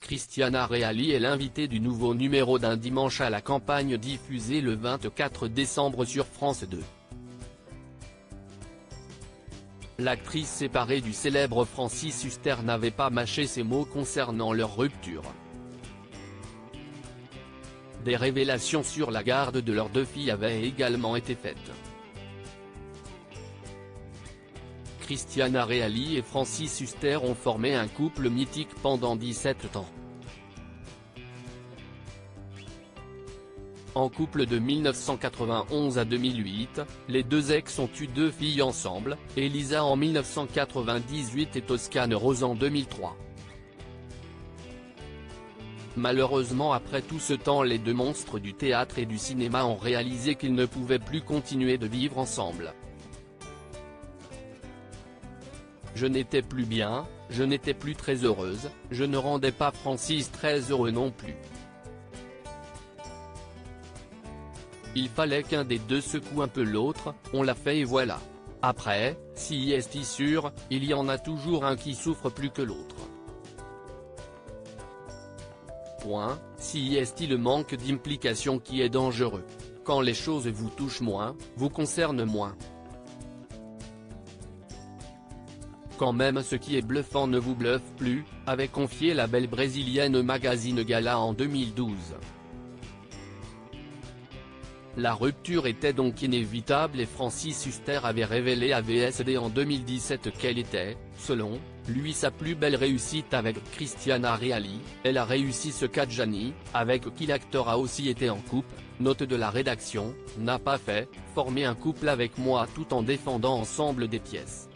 Cristiana Reali est l'invitée du nouveau numéro d'Un dimanche à la campagne diffusé le 24 décembre sur France 2. L'actrice séparée du célèbre Francis Huster n'avait pas mâché ses mots concernant leur rupture. Des révélations sur la garde de leurs deux filles avaient également été faites. Cristiana Reali et Francis Huster ont formé un couple mythique pendant 17 ans. En couple de 1991 à 2008, les deux ex ont eu deux filles ensemble, Elisa en 1998 et Toscane Rose en 2003. Malheureusement, après tout ce temps, les deux monstres du théâtre et du cinéma ont réalisé qu'ils ne pouvaient plus continuer de vivre ensemble. Je n'étais plus bien, je n'étais plus très heureuse, je ne rendais pas Francis très heureux non plus. Il fallait qu'un des deux secoue un peu l'autre, on l'a fait et voilà. Après, si est sûr, il y en a toujours un qui souffre plus que l'autre. Point, si est le manque d'implication qui est dangereux. Quand les choses vous touchent moins, vous concernent moins. Quand même ce qui est bluffant ne vous bluffe plus, avait confié la belle brésilienne au magazine Gala en 2012. La rupture était donc inévitable et Francis Huster avait révélé à VSD en 2017 qu'elle était, selon lui, sa plus belle réussite avec Cristiana Reali. Elle a réussi ce qu'Adjani, avec qui l'acteur a aussi été en couple, note de la rédaction, n'a pas fait, former un couple avec moi tout en défendant ensemble des pièces.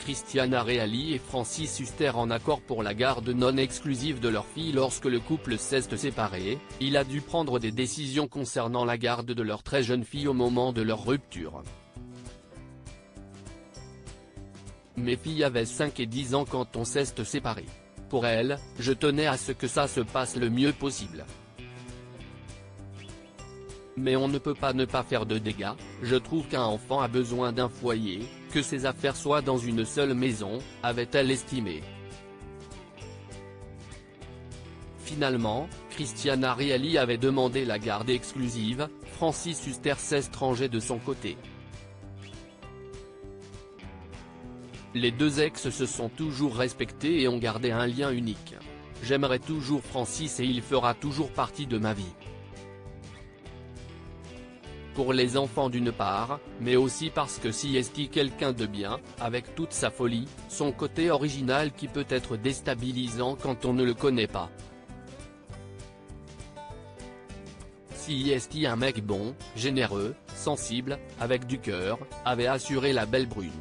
Cristiana Reali et Francis Huster en accord pour la garde non exclusive de leur fille. Lorsque le couple s'est séparé, il a dû prendre des décisions concernant la garde de leur très jeune fille au moment de leur rupture. Mes filles avaient 5 et 10 ans quand on s'est séparé. Pour elles, je tenais à ce que ça se passe le mieux possible. Mais on ne peut pas ne pas faire de dégâts, je trouve qu'un enfant a besoin d'un foyer, que ses affaires soient dans une seule maison, avait-elle estimé. Finalement, Cristiana Reali avait demandé la garde exclusive, Francis Huster s'est rangé de son côté. Les deux ex se sont toujours respectés et ont gardé un lien unique. J'aimerai toujours Francis et il fera toujours partie de ma vie. Pour les enfants d'une part, mais aussi parce que si est quelqu'un de bien, avec toute sa folie, son côté original qui peut être déstabilisant quand on ne le connaît pas. Si est un mec bon, généreux, sensible, avec du cœur, avait assuré la belle brune.